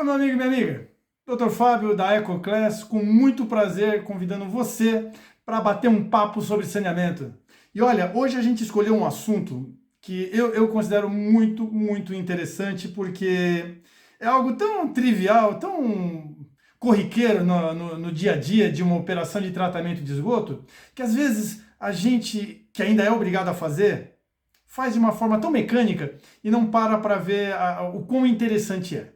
meu amigo e minha amiga. Dr. Fábio da EcoClass, com muito prazer convidando você para bater um papo sobre saneamento. E olha, hoje a gente escolheu um assunto que eu considero muito interessante porque é algo tão trivial, tão corriqueiro no dia a dia de uma operação de tratamento de esgoto, que às vezes a gente, que ainda é obrigado a fazer, faz de uma forma tão mecânica e não para ver o quão interessante é.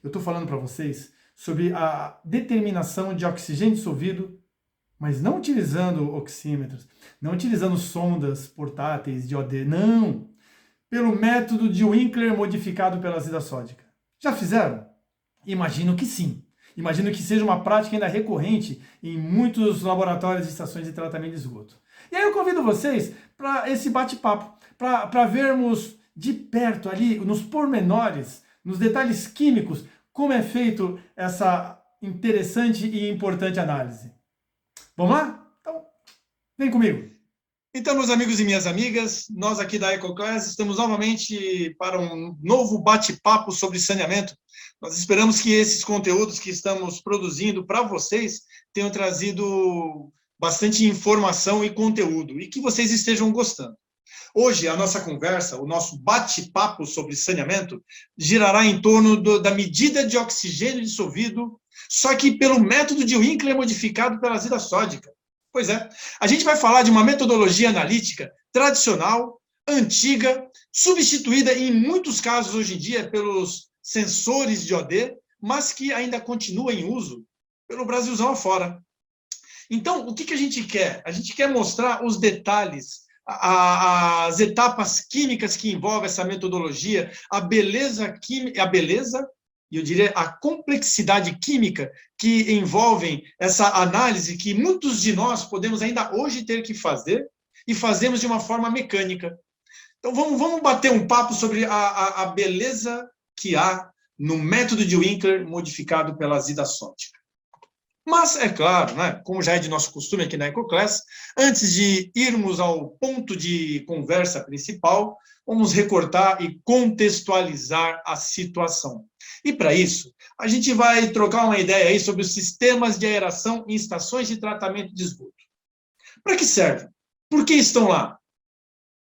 Eu estou falando para vocês sobre a determinação de oxigênio dissolvido, mas não utilizando oxímetros, não utilizando sondas portáteis de OD, não, pelo método de Winkler modificado pela azida sódica. Já fizeram? Imagino que sim. Imagino que seja uma prática ainda recorrente em muitos laboratórios e estações de tratamento de esgoto. E aí eu convido vocês para esse bate-papo, para vermos de perto ali, nos pormenores, nos detalhes químicos, como é feito essa interessante e importante análise. Vamos lá? Então, vem comigo. Então, meus amigos e minhas amigas, nós aqui da EcoClass estamos novamente para um novo bate-papo sobre saneamento. Nós esperamos que esses conteúdos que estamos produzindo para vocês tenham trazido bastante informação e conteúdo e que vocês estejam gostando. Hoje, a nossa conversa, o nosso bate-papo sobre saneamento, girará em torno da medida de oxigênio dissolvido, só que pelo método de Winkler modificado pela azida sódica. Pois é, a gente vai falar de uma metodologia analítica tradicional, antiga, substituída em muitos casos hoje em dia pelos sensores de OD, mas que ainda continua em uso pelo Brasilzão afora. Então, o que a gente quer? A gente quer mostrar os detalhes, as etapas químicas que envolvem essa metodologia, a beleza química, e eu diria a complexidade química que envolvem essa análise que muitos de nós podemos ainda hoje ter que fazer e fazemos de uma forma mecânica. Então, vamos bater um papo sobre a beleza que há no método de Winkler modificado pela azida sódica. Mas, é claro, né, como já é de nosso costume aqui na EcoClass, antes de irmos ao ponto de conversa principal, vamos recortar e contextualizar a situação. E, para isso, a gente vai trocar uma ideia aí sobre os sistemas de aeração em estações de tratamento de esgoto. Para que servem? Por que estão lá?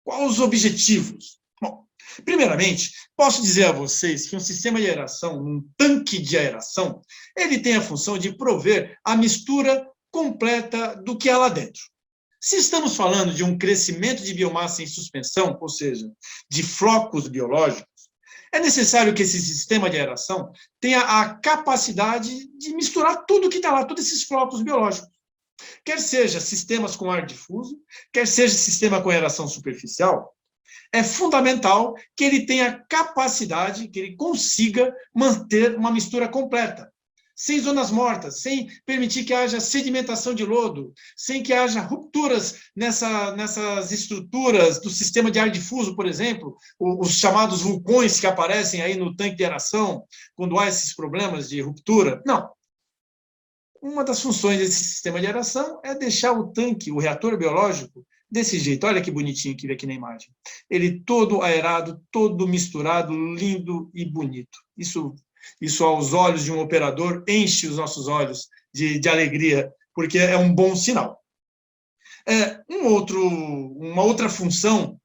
Quais os objetivos? Bom, primeiramente, posso dizer a vocês que um sistema de aeração, um tanque de aeração, ele tem a função de prover a mistura completa do que há lá dentro. Se estamos falando de um crescimento de biomassa em suspensão, ou seja, de flocos biológicos, é necessário que esse sistema de aeração tenha a capacidade de misturar tudo que está lá, todos esses flocos biológicos. Quer seja sistemas com ar difuso, quer seja sistema com aeração superficial, é fundamental que ele tenha capacidade, que ele consiga manter uma mistura completa, sem zonas mortas, sem permitir que haja sedimentação de lodo, sem que haja rupturas nessas estruturas do sistema de ar difuso, por exemplo, os chamados vulcões que aparecem aí no tanque de aeração, quando há esses problemas de ruptura. Não. Uma das funções desse sistema de aeração é deixar o tanque, o reator biológico, desse jeito. Olha que bonitinho que vê aqui na imagem. Ele todo aerado, todo misturado, lindo e bonito. Isso aos olhos de um operador enche os nossos olhos de alegria, porque é um bom sinal. Uma outra função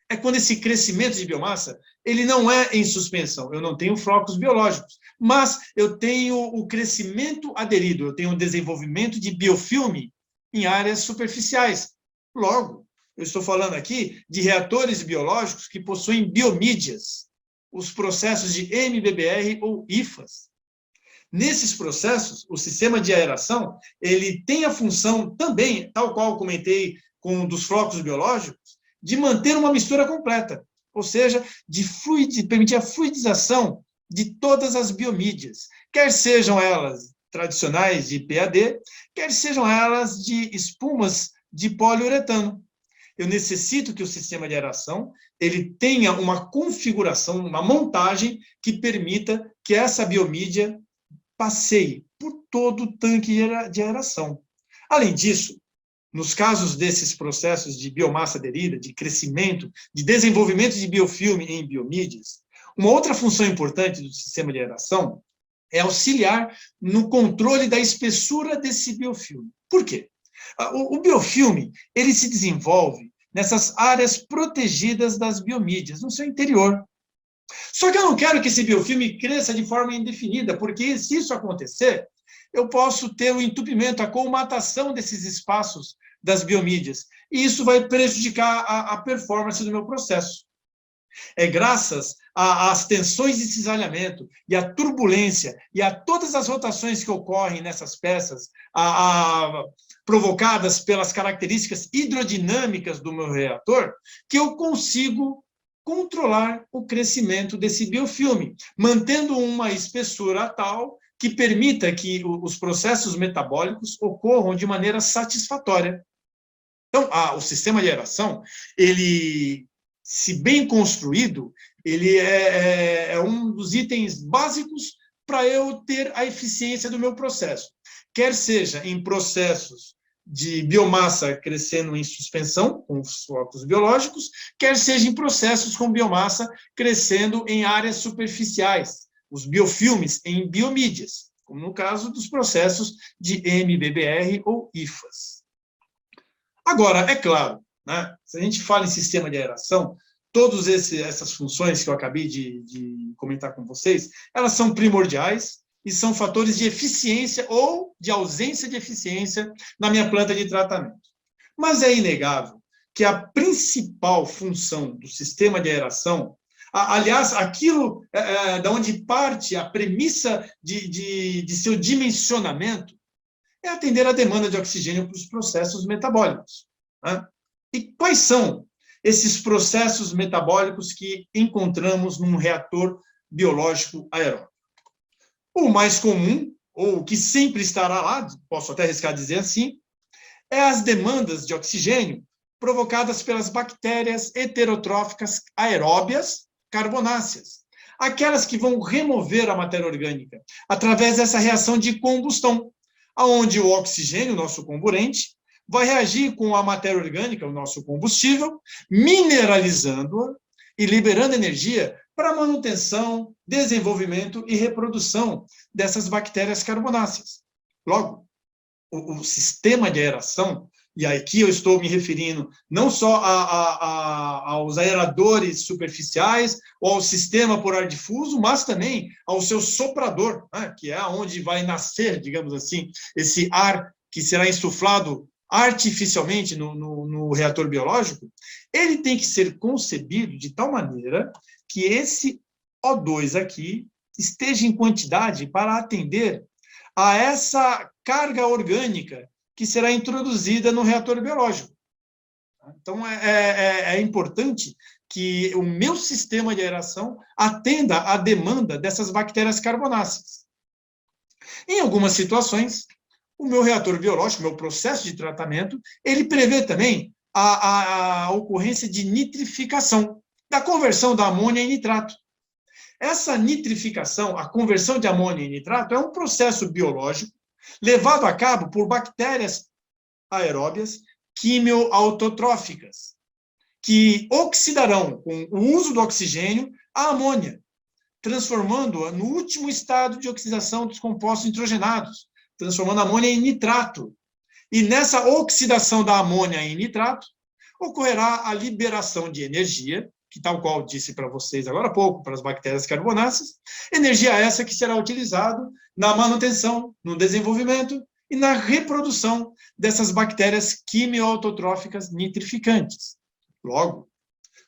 é quando esse crescimento de biomassa ele não é em suspensão. Eu não tenho flocos biológicos, mas eu tenho o crescimento aderido, eu tenho o desenvolvimento de biofilme em áreas superficiais. Logo, eu estou falando aqui de reatores biológicos que possuem biomídias, os processos de MBBR ou IFAS. Nesses processos, o sistema de aeração ele tem a função também, tal qual comentei com dos flocos biológicos, de manter uma mistura completa, ou seja, de permitir a fluidização de todas as biomídias, quer sejam elas tradicionais de PAD, quer sejam elas de espumas de poliuretano. Eu necessito que o sistema de aeração ele tenha uma configuração, uma montagem que permita que essa biomídia passeie por todo o tanque de aeração. Além disso, nos casos desses processos de biomassa aderida, de crescimento, de desenvolvimento de biofilme em biomídias, uma outra função importante do sistema de aeração é auxiliar no controle da espessura desse biofilme. Por quê? O biofilme, ele se desenvolve nessas áreas protegidas das biomídias, no seu interior. Só que eu não quero que esse biofilme cresça de forma indefinida, porque se isso acontecer, eu posso ter o entupimento, a colmatação desses espaços das biomídias, e isso vai prejudicar a performance do meu processo. É graças às tensões de cisalhamento e à turbulência e a todas as rotações que ocorrem nessas peças, provocadas pelas características hidrodinâmicas do meu reator, que eu consigo controlar o crescimento desse biofilme, mantendo uma espessura tal que permita que os processos metabólicos ocorram de maneira satisfatória. Então, o sistema de aeração, ele, se bem construído, ele é um dos itens básicos para eu ter a eficiência do meu processo. Quer seja em processos de biomassa crescendo em suspensão, com os flocos biológicos, quer seja em processos com biomassa crescendo em áreas superficiais, os biofilmes em biomídias, como no caso dos processos de MBBR ou IFAS. Agora, é claro, né, se a gente fala em sistema de aeração, todas essas funções que eu acabei de comentar com vocês, elas são primordiais e são fatores de eficiência ou de ausência de eficiência na minha planta de tratamento. Mas é inegável que a principal função do sistema de aeração, aliás, aquilo da onde parte a premissa de seu dimensionamento, é atender a demanda de oxigênio para os processos metabólicos. Né? E quais são esses processos metabólicos que encontramos num reator biológico aeróbico? O mais comum, ou que sempre estará lá, posso até arriscar dizer assim, é as demandas de oxigênio provocadas pelas bactérias heterotróficas aeróbias carbonáceas, aquelas que vão remover a matéria orgânica através dessa reação de combustão, onde o oxigênio, nosso comburente, vai reagir com a matéria orgânica, o nosso combustível, mineralizando-a e liberando energia para a manutenção, desenvolvimento e reprodução dessas bactérias carbonáceas. Logo, o sistema de aeração, e aqui eu estou me referindo não só aos aeradores superficiais ou ao sistema por ar difuso, mas também ao seu soprador, né, que é onde vai nascer, digamos assim, esse ar que será insuflado artificialmente no reator biológico. Ele tem que ser concebido de tal maneira que esse O2 aqui esteja em quantidade para atender a essa carga orgânica que será introduzida no reator biológico. Então, é importante que o meu sistema de aeração atenda à demanda dessas bactérias carbonáceas. Em algumas situações, o meu reator biológico, meu processo de tratamento, ele prevê também a ocorrência de nitrificação, da conversão da amônia em nitrato. Essa nitrificação, a conversão de amônia em nitrato, é um processo biológico levado a cabo por bactérias aeróbias quimioautotróficas, que oxidarão, com o uso do oxigênio, a amônia, transformando-a no último estado de oxidação dos compostos nitrogenados, transformando a amônia em nitrato. E nessa oxidação da amônia em nitrato, ocorrerá a liberação de energia, que tal qual disse para vocês agora há pouco, para as bactérias carbonáceas, energia essa que será utilizada na manutenção, no desenvolvimento e na reprodução dessas bactérias quimioautotróficas nitrificantes. Logo,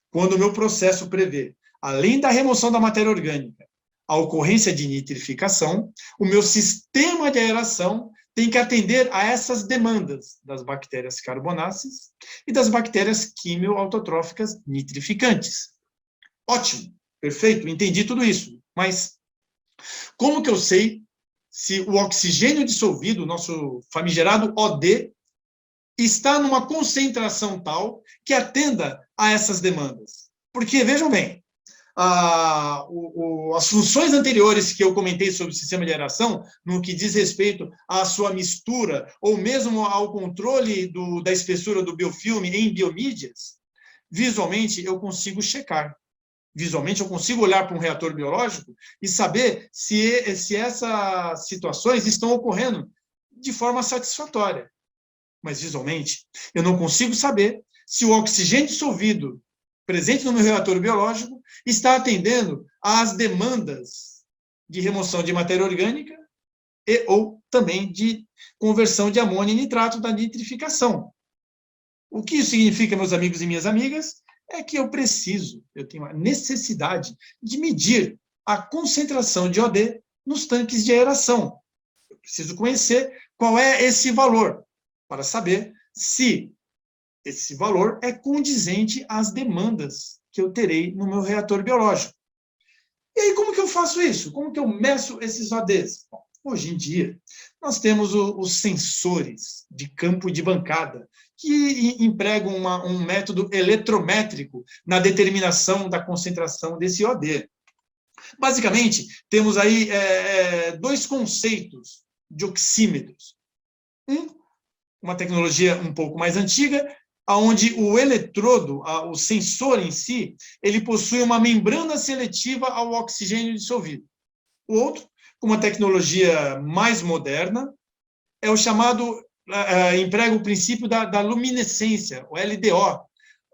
quando o meu processo prevê, além da remoção da matéria orgânica, a ocorrência de nitrificação, o meu sistema de aeração tem que atender a essas demandas das bactérias carbonáceas e das bactérias quimioautotróficas nitrificantes. Ótimo, perfeito, entendi tudo isso. Mas como que eu sei se o oxigênio dissolvido, o nosso famigerado OD, está numa concentração tal que atenda a essas demandas? Porque, vejam bem, as funções anteriores que eu comentei sobre o sistema de aeração, no que diz respeito à sua mistura, ou mesmo ao controle da espessura do biofilme em biomídias, visualmente eu consigo checar. visualmente, eu consigo olhar para um reator biológico e saber se essas situações estão ocorrendo de forma satisfatória. Mas, visualmente, eu não consigo saber se o oxigênio dissolvido presente no meu reator biológico está atendendo às demandas de remoção de matéria orgânica e ou também de conversão de amônio em nitrato da nitrificação. O que isso significa, meus amigos e minhas amigas, é que eu tenho a necessidade de medir a concentração de OD nos tanques de aeração. Eu preciso conhecer qual é esse valor, para saber se esse valor é condizente às demandas que eu terei no meu reator biológico. E aí, como que eu faço isso? Como que eu meço esses ODs? Bom, hoje em dia, nós temos os sensores de campo de bancada, que empregam um método eletrométrico na determinação da concentração desse OD. Basicamente, temos aí dois conceitos de oxímetros. Uma tecnologia um pouco mais antiga, onde o eletrodo, o sensor em si, ele possui uma membrana seletiva ao oxigênio dissolvido. O outro, com uma tecnologia mais moderna, é o chamado, emprega o princípio da luminescência, o LDO,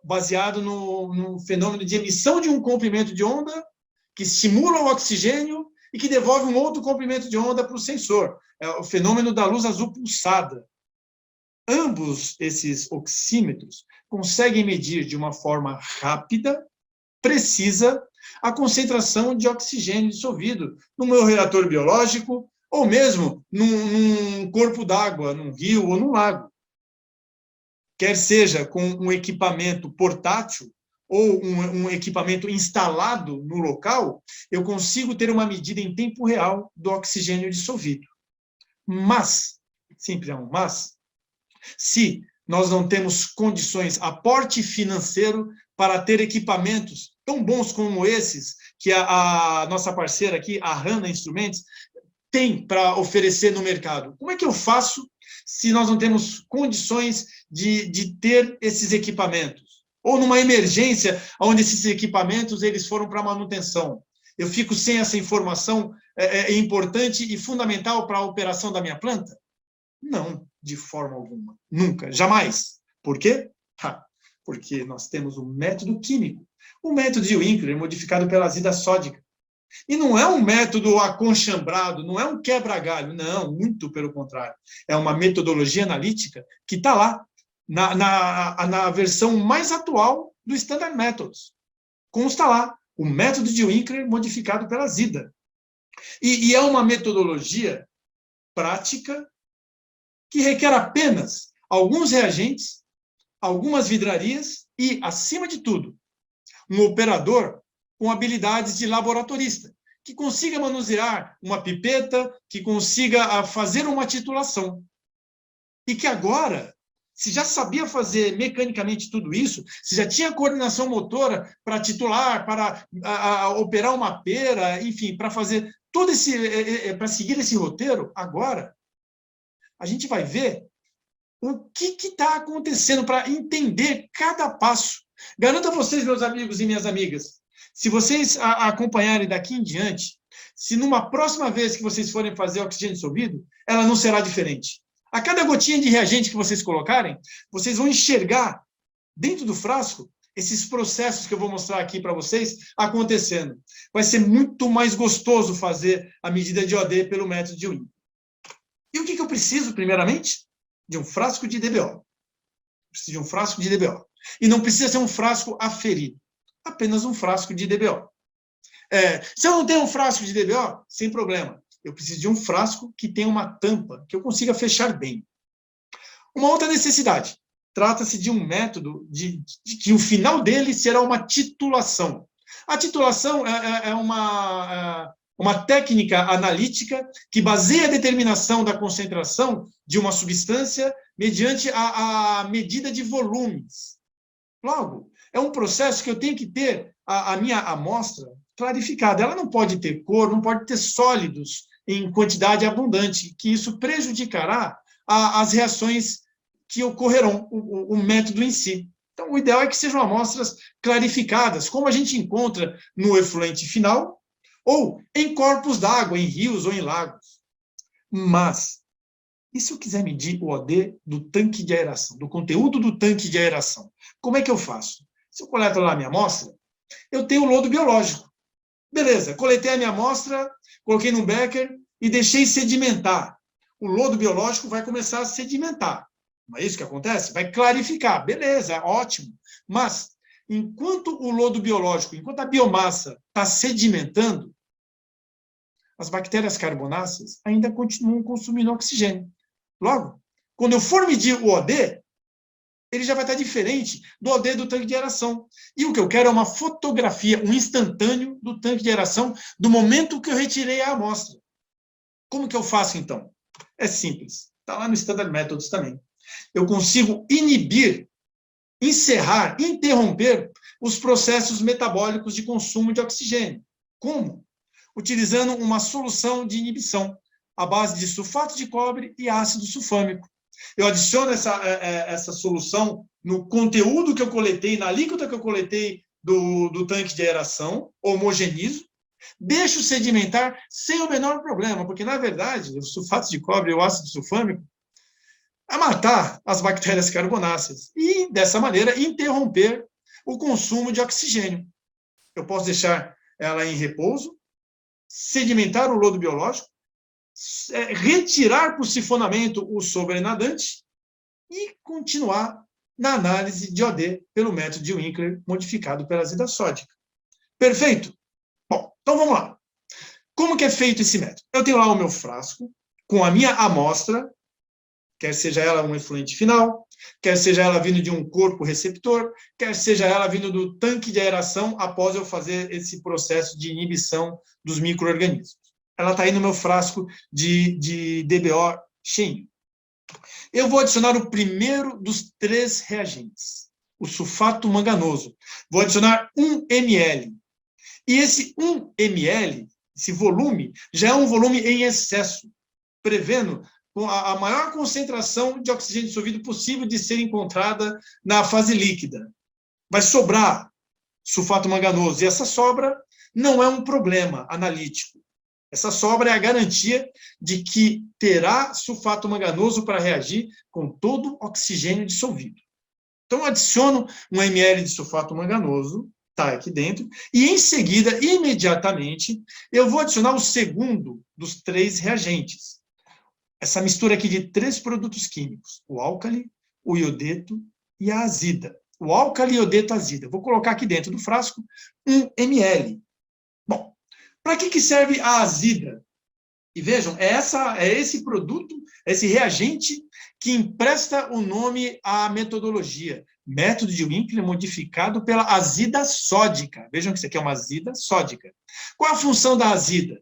baseado no fenômeno de emissão de um comprimento de onda que estimula o oxigênio e que devolve um outro comprimento de onda para o sensor. É o fenômeno da luz azul pulsada. Ambos esses oxímetros conseguem medir de uma forma rápida, precisa, a concentração de oxigênio dissolvido no meu reator biológico ou mesmo num corpo d'água, num rio ou num lago. Quer seja com um equipamento portátil ou um equipamento instalado no local, eu consigo ter uma medida em tempo real do oxigênio dissolvido. Mas, sempre há um mas, se nós não temos condições, aporte financeiro para ter equipamentos tão bons como esses que a nossa parceira aqui, a Hanna Instrumentos, tem para oferecer no mercado. Como é que eu faço se nós não temos condições de ter esses equipamentos? Ou numa emergência, onde esses equipamentos eles foram para manutenção. Eu fico sem essa informação importante e fundamental para a operação da minha planta? Não, de forma alguma. Nunca, jamais. Por quê? Porque nós temos um método químico. O método de Winkler, modificado pela azida sódica. E não é um método aconchambrado, não é um quebra-galho, não, muito pelo contrário. É uma metodologia analítica que está lá, na versão mais atual do Standard Methods. Consta lá, o método de Winkler modificado pela azida. E é uma metodologia prática que requer apenas alguns reagentes, algumas vidrarias e, acima de tudo, um operador com habilidades de laboratorista, que consiga manusear uma pipeta, que consiga fazer uma titulação. E que agora, se já sabia fazer mecanicamente tudo isso, se já tinha coordenação motora para titular, para operar uma pera, enfim, para fazer todo para seguir esse roteiro, agora a gente vai ver o que está acontecendo para entender cada passo. Garanto a vocês, meus amigos e minhas amigas, se vocês acompanharem daqui em diante, se numa próxima vez que vocês forem fazer oxigênio dissolvido, ela não será diferente. A cada gotinha de reagente que vocês colocarem, vocês vão enxergar dentro do frasco esses processos que eu vou mostrar aqui para vocês acontecendo. Vai ser muito mais gostoso fazer a medida de OD pelo método de Winkler. E o que eu preciso, primeiramente? De um frasco de DBO. Preciso de um frasco de DBO. E não precisa ser um frasco aferido. Apenas um frasco de DBO. Se eu não tenho um frasco de DBO, sem problema. Eu preciso de um frasco que tenha uma tampa, que eu consiga fechar bem. Uma outra necessidade. Trata-se de um método de que o final dele será uma titulação. A titulação é uma técnica analítica que baseia a determinação da concentração de uma substância mediante a medida de volumes. Logo, é um processo que eu tenho que ter a minha amostra clarificada. Ela não pode ter cor, não pode ter sólidos em quantidade abundante, que isso prejudicará as reações que ocorrerão, o método em si. Então, o ideal é que sejam amostras clarificadas, como a gente encontra no efluente final, ou em corpos d'água, em rios ou em lagos. Mas, e se eu quiser medir o OD do tanque de aeração, do conteúdo do tanque de aeração? Como é que eu faço? Se eu coleto lá a minha amostra, eu tenho o lodo biológico. Beleza, coletei a minha amostra, coloquei num becker e deixei sedimentar. O lodo biológico vai começar a sedimentar. Não é isso que acontece? Vai clarificar. Beleza, ótimo. Mas, enquanto o lodo biológico, enquanto a biomassa está sedimentando, as bactérias carbonáceas ainda continuam consumindo oxigênio. Logo, quando eu for medir o OD, ele já vai estar diferente do OD do tanque de aeração. E o que eu quero é uma fotografia, um instantâneo do tanque de aeração do momento que eu retirei a amostra. Como que eu faço, então? É simples. Está lá no Standard Methods também. Eu consigo inibir, encerrar, interromper os processos metabólicos de consumo de oxigênio. Como? Utilizando uma solução de inibição à base de sulfato de cobre e ácido sulfâmico. Eu adiciono essa solução no conteúdo que eu coletei, na alíquota que eu coletei do tanque de aeração, homogenizo, deixo sedimentar sem o menor problema, porque, na verdade, o sulfato de cobre e o ácido sulfâmico é matar as bactérias carbonáceas e, dessa maneira, interromper o consumo de oxigênio. Eu posso deixar ela em repouso, sedimentar o lodo biológico, retirar para o sifonamento o sobrenadante e continuar na análise de OD pelo método de Winkler modificado pela azida sódica. Perfeito? Bom, então vamos lá. Como que é feito esse método? Eu tenho lá o meu frasco com a minha amostra, quer seja ela um efluente final, quer seja ela vindo de um corpo receptor, quer seja ela vindo do tanque de aeração após eu fazer esse processo de inibição dos micro-organismos. Ela está aí no meu frasco de DBO cheio. Eu vou adicionar o primeiro dos 3 reagentes, o sulfato manganoso. Vou adicionar 1 ml. E esse 1 ml, esse volume, já é um volume em excesso, prevendo a maior concentração de oxigênio dissolvido possível de ser encontrada na fase líquida. Vai sobrar sulfato manganoso, e essa sobra não é um problema analítico. Essa sobra é a garantia de que terá sulfato manganoso para reagir com todo o oxigênio dissolvido. Então, adiciono 1 ml de sulfato manganoso, está aqui dentro, e em seguida, imediatamente, eu vou adicionar o segundo dos 3 reagentes. Essa mistura aqui de 3 produtos químicos, o álcali, o iodeto e a azida. O álcali, iodeto, azida. Vou colocar aqui dentro do frasco 1 ml. Bom, para que serve a azida? E vejam, é esse produto, esse reagente que empresta o nome à metodologia. Método de Winkler modificado pela azida sódica. Vejam que isso aqui é uma azida sódica. Qual é a função da azida?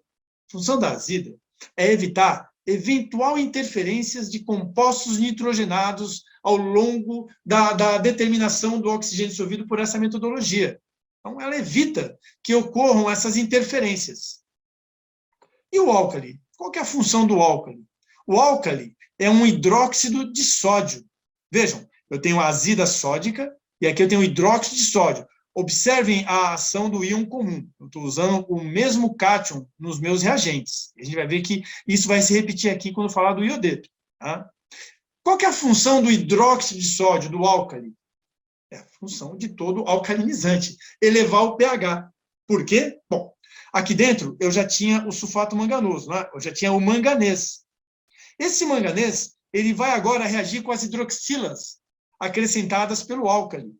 A função da azida é evitar eventual interferências de compostos nitrogenados ao longo da determinação do oxigênio dissolvido por essa metodologia. Então, ela evita que ocorram essas interferências. E o álcali? Qual que é a função do álcali? O álcali é um hidróxido de sódio. Vejam, eu tenho a azida sódica e aqui eu tenho o hidróxido de sódio. Observem a ação do íon comum. Eu estou usando o mesmo cátion nos meus reagentes. A gente vai ver que isso vai se repetir aqui quando eu falar do iodeto. Tá? Qual que é a função do hidróxido de sódio, do álcali? É a função de todo alcalinizante, elevar o pH. Por quê? Bom, aqui dentro eu já tinha o sulfato manganoso, né? Eu já tinha o manganês. Esse manganês, ele vai agora reagir com as hidroxilas acrescentadas pelo álcali.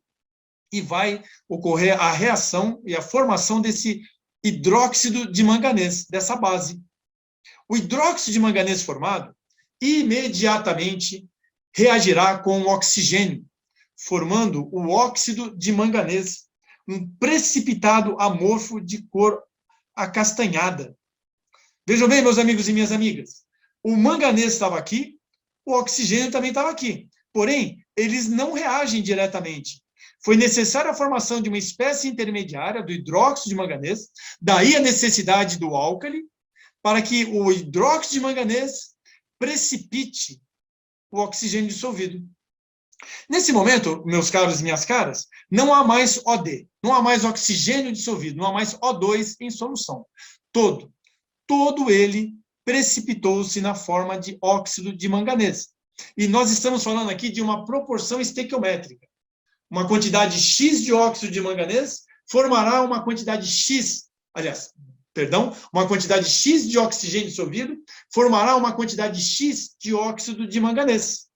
E vai ocorrer a reação e a formação desse hidróxido de manganês, dessa base. O hidróxido de manganês formado imediatamente reagirá com o oxigênio, formando o óxido de manganês, um precipitado amorfo de cor acastanhada. Vejam bem, meus amigos e minhas amigas, o manganês estava aqui, o oxigênio também estava aqui. Porém, eles não reagem diretamente. Foi necessária a formação de uma espécie intermediária do hidróxido de manganês, daí a necessidade do álcali, para que o hidróxido de manganês precipite o oxigênio dissolvido. Nesse momento, meus caros e minhas caras, não há mais OD, não há mais oxigênio dissolvido, não há mais O2 em solução. Todo ele precipitou-se na forma de óxido de manganês. E nós estamos falando aqui de uma proporção estequiométrica. Uma quantidade X de óxido de manganês formará uma quantidade X, uma quantidade X de oxigênio dissolvido formará uma quantidade X de óxido de manganês.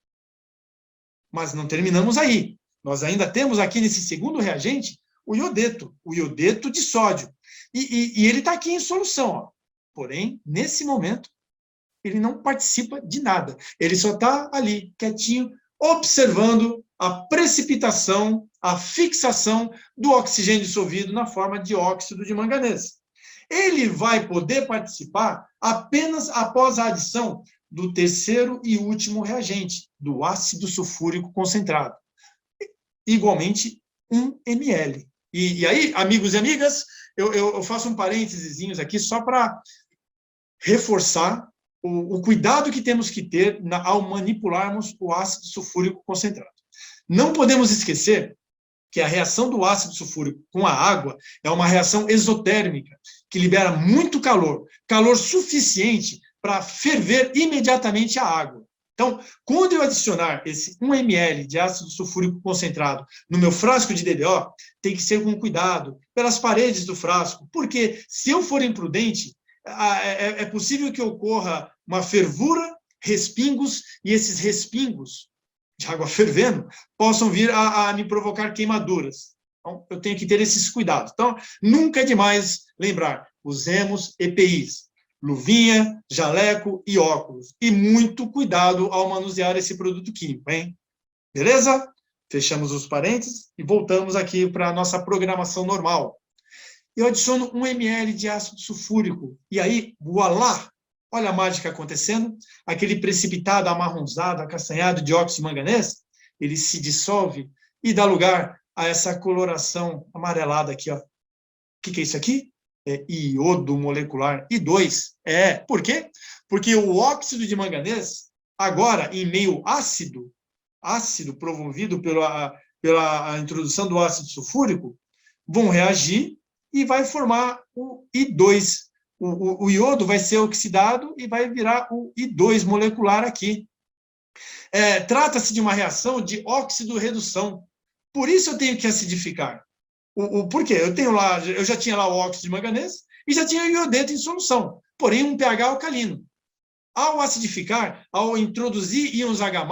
Mas não terminamos aí. Nós ainda temos aqui nesse segundo reagente o iodeto de sódio. E ele está aqui em solução. Ó. Porém, nesse momento, ele não participa de nada. Ele só está ali, quietinho, observando a precipitação, a fixação do oxigênio dissolvido na forma de óxido de manganês. Ele vai poder participar apenas após a adição do terceiro e último reagente, do ácido sulfúrico concentrado. Igualmente, 1 ml. E aí, amigos e amigas, eu faço um parênteses aqui só para reforçar o cuidado que temos que ter ao manipularmos o ácido sulfúrico concentrado. Não podemos esquecer que a reação do ácido sulfúrico com a água é uma reação exotérmica, que libera muito calor, calor suficiente para ferver imediatamente a água. Então, quando eu adicionar esse 1 ml de ácido sulfúrico concentrado no meu frasco de DDO, tem que ser com cuidado, pelas paredes do frasco, porque se eu for imprudente, é possível que ocorra uma fervura, respingos, e esses respingos de água fervendo possam vir a me provocar queimaduras. Então, eu tenho que ter esses cuidados. Então, nunca é demais lembrar, usemos EPIs, luvinha, jaleco e óculos. E muito cuidado ao manusear esse produto químico, hein? Beleza? Fechamos os parênteses e voltamos aqui para a nossa programação normal. Eu adiciono 1 ml de ácido sulfúrico. E aí, voilá! Olha a mágica acontecendo. Aquele precipitado amarronzado, acastanhado de óxido de manganês, ele se dissolve e dá lugar a essa coloração amarelada aqui. Ó. O que é isso aqui? É iodo molecular I2. Por quê? Porque o óxido de manganês, agora em meio ácido promovido pela introdução do ácido sulfúrico, vão reagir e vai formar o I2. O iodo vai ser oxidado e vai virar o I2 molecular aqui. Trata-se de uma reação de óxido-redução. Por isso eu tenho que acidificar. Por quê? Eu já tinha lá o óxido de manganês e já tinha o iodeto em solução, porém um pH alcalino. Ao acidificar, ao introduzir íons H+,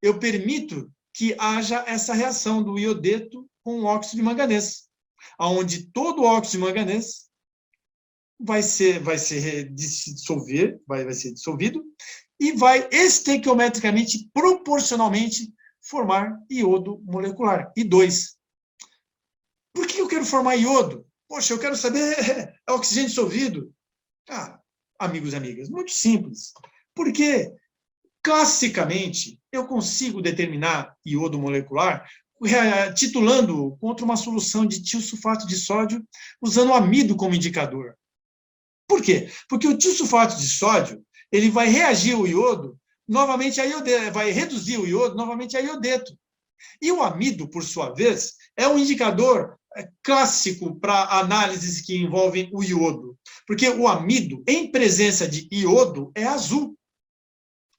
eu permito que haja essa reação do iodeto com o óxido de manganês, onde todo o óxido de manganês vai ser dissolvido e vai estequiometricamente, proporcionalmente, formar iodo molecular, I2. Por que eu quero formar iodo? Poxa, eu quero saber, é oxigênio dissolvido. Amigos e amigas, muito simples. Porque, classicamente, eu consigo determinar iodo molecular titulando contra uma solução de tiosulfato de sódio usando o amido como indicador. Por quê? Porque o tiosulfato de sódio ele vai reagir o iodo novamente a iodeto, vai reduzir o iodo novamente a iodeto. E o amido, por sua vez, é um indicador clássico para análises que envolvem o iodo, porque o amido, em presença de iodo, é azul.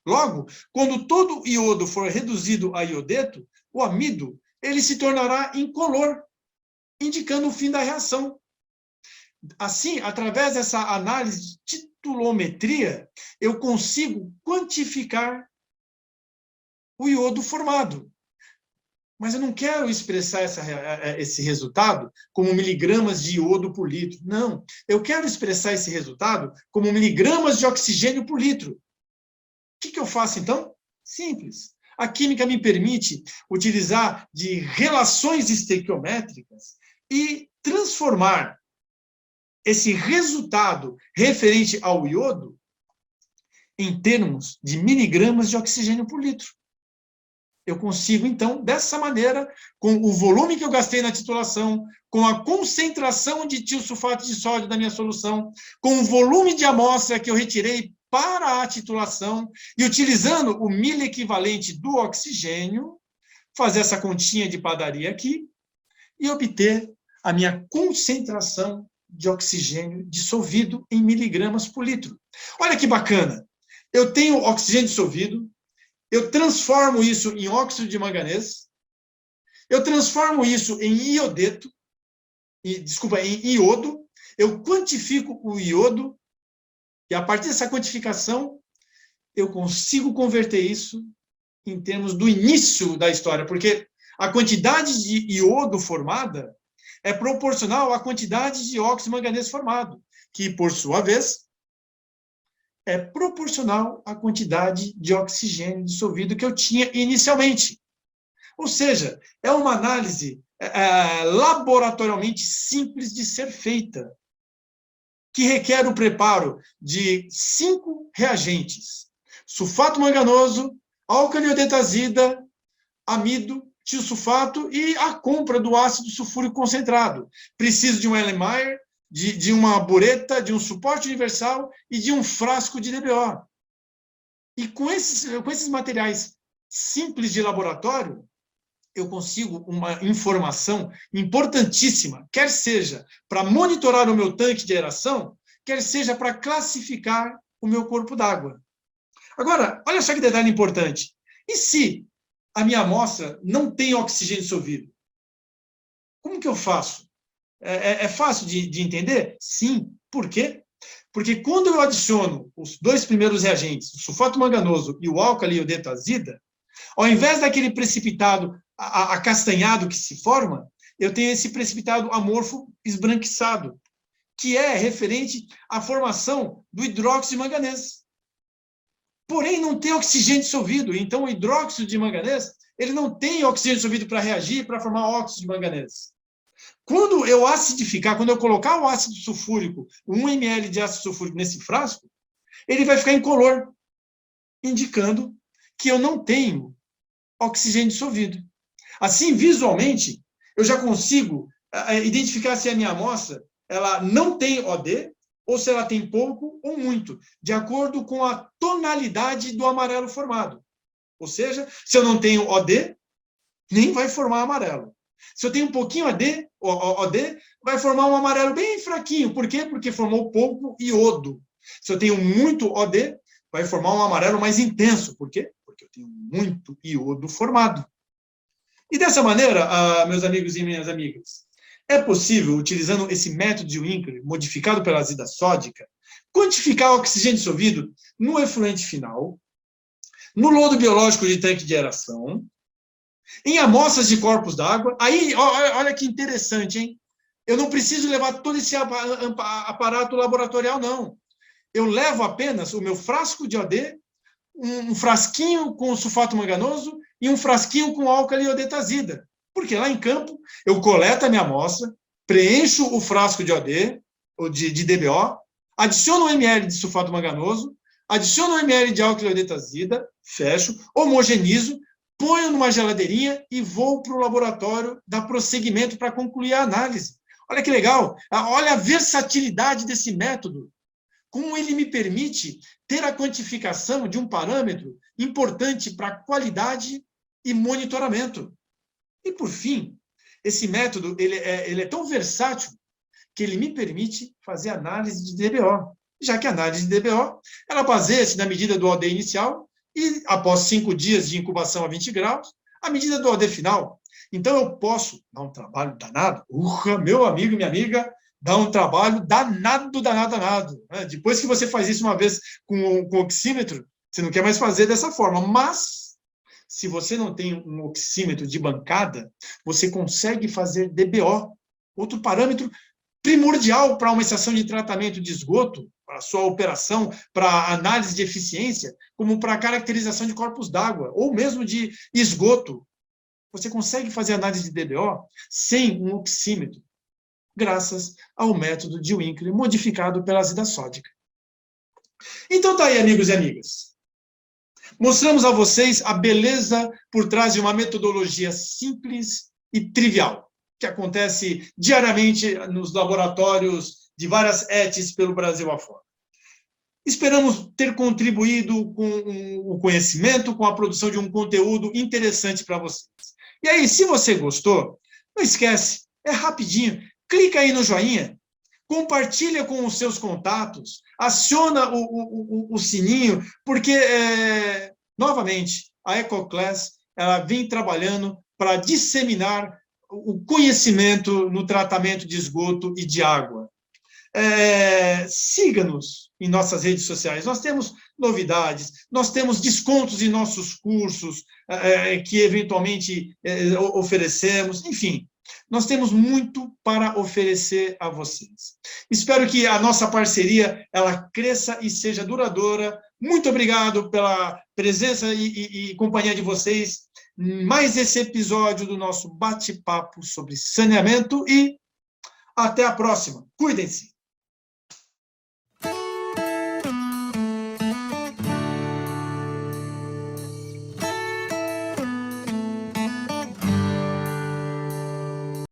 Logo, quando todo iodo for reduzido a iodeto, o amido ele se tornará incolor, indicando o fim da reação. Assim, através dessa análise de titulometria, eu consigo quantificar o iodo formado. Mas eu não quero expressar esse resultado como miligramas de iodo por litro. Não, eu quero expressar esse resultado como miligramas de oxigênio por litro. O que eu faço, então? Simples. A química me permite utilizar de relações estequiométricas e transformar esse resultado referente ao iodo em termos de miligramas de oxigênio por litro. Eu consigo, então, dessa maneira, com o volume que eu gastei na titulação, com a concentração de tiosulfato de sódio da minha solução, com o volume de amostra que eu retirei para a titulação, e utilizando o miliequivalente do oxigênio, fazer essa continha de padaria aqui e obter a minha concentração de oxigênio dissolvido em miligramas por litro. Olha que bacana! Eu tenho oxigênio dissolvido, eu transformo isso em óxido de manganês, eu transformo isso em iodeto, em iodo, eu quantifico o iodo, e a partir dessa quantificação, eu consigo converter isso em termos do início da história, porque a quantidade de iodo formada é proporcional à quantidade de óxido de manganês formado, que, por sua vez, é proporcional à quantidade de oxigênio dissolvido que eu tinha inicialmente. Ou seja, é uma análise laboratorialmente simples de ser feita, que requer o preparo de 5 reagentes: sulfato manganoso, álcali iodetasida, amido, tiosulfato e a compra do ácido sulfúrico concentrado. Preciso de um Erlenmeyer, de uma bureta, de um suporte universal e de um frasco de DBO. E com esses materiais simples de laboratório, eu consigo uma informação importantíssima, quer seja para monitorar o meu tanque de aeração, quer seja para classificar o meu corpo d'água. Agora, olha só que detalhe importante. E se a minha amostra não tem oxigênio dissolvido? Como que eu faço? É fácil de entender? Sim. Por quê? Porque quando eu adiciono os 2 primeiros reagentes, o sulfato manganoso e o álcali iodetasida, ao invés daquele precipitado acastanhado que se forma, eu tenho esse precipitado amorfo esbranquiçado, que é referente à formação do hidróxido de manganês. Porém, não tem oxigênio dissolvido. Então, o hidróxido de manganês, ele não tem oxigênio dissolvido para reagir, para formar óxido de manganês. Quando eu acidificar, quando eu colocar o ácido sulfúrico, 1 ml de ácido sulfúrico nesse frasco, ele vai ficar incolor, indicando que eu não tenho oxigênio dissolvido. Assim, visualmente, eu já consigo identificar se a minha amostra ela não tem OD, ou se ela tem pouco ou muito, de acordo com a tonalidade do amarelo formado. Ou seja, se eu não tenho OD, nem vai formar amarelo. Se eu tenho um pouquinho OD, vai formar um amarelo bem fraquinho. Por quê? Porque formou pouco iodo. Se eu tenho muito OD, vai formar um amarelo mais intenso. Por quê? Porque eu tenho muito iodo formado. E dessa maneira, meus amigos e minhas amigas, é possível, utilizando esse método de Winkler, modificado pela azida sódica, quantificar o oxigênio dissolvido no efluente final, no lodo biológico de tanque de aeração, em amostras de corpos d'água. Aí, olha que interessante, hein? Eu não preciso levar todo esse aparato laboratorial, não. Eu levo apenas o meu frasco de OD, um frasquinho com sulfato manganoso e um frasquinho com álcali iodetasida. Porque lá em campo, eu coleto a minha amostra, preencho o frasco de OD, ou de DBO, adiciono 1 ml de sulfato manganoso, adiciono 1 ml de álcali iodetasida, fecho, homogenizo, ponho numa geladeirinha e vou para o laboratório dar prosseguimento para concluir a análise. Olha que legal! Olha a versatilidade desse método. Como ele me permite ter a quantificação de um parâmetro importante para qualidade e monitoramento. E, por fim, esse método ele é tão versátil que ele me permite fazer análise de DBO, já que a análise de DBO ela baseia-se na medida do OD inicial e, após 5 dias de incubação a 20 graus, a medida do OD final. Então, eu posso dar um trabalho danado, meu amigo e minha amiga, dá um trabalho danado. Depois que você faz isso uma vez com oxímetro, você não quer mais fazer dessa forma, mas se você não tem um oxímetro de bancada, você consegue fazer DBO, outro parâmetro primordial para uma estação de tratamento de esgoto, para a sua operação, para análise de eficiência, como para a caracterização de corpos d'água, ou mesmo de esgoto. Você consegue fazer análise de DBO sem um oxímetro, graças ao método de Winkler modificado pela azida sódica. Então tá aí, amigos e amigas. Mostramos a vocês a beleza por trás de uma metodologia simples e trivial, que acontece diariamente nos laboratórios de várias ETs pelo Brasil afora. Esperamos ter contribuído com o conhecimento, com a produção de um conteúdo interessante para vocês. E aí, se você gostou, não esquece, é rapidinho, clica aí no joinha, compartilha com os seus contatos, aciona o sininho, porque, novamente, a EcoClass ela vem trabalhando para disseminar o conhecimento no tratamento de esgoto e de água. Siga-nos em nossas redes sociais. Nós temos novidades, nós temos descontos em nossos cursos que eventualmente oferecemos, enfim, nós temos muito para oferecer a vocês. Espero que a nossa parceria ela cresça e seja duradoura. Muito obrigado pela presença e companhia de vocês. Mais esse episódio do nosso bate-papo sobre saneamento e até a próxima. Cuidem-se!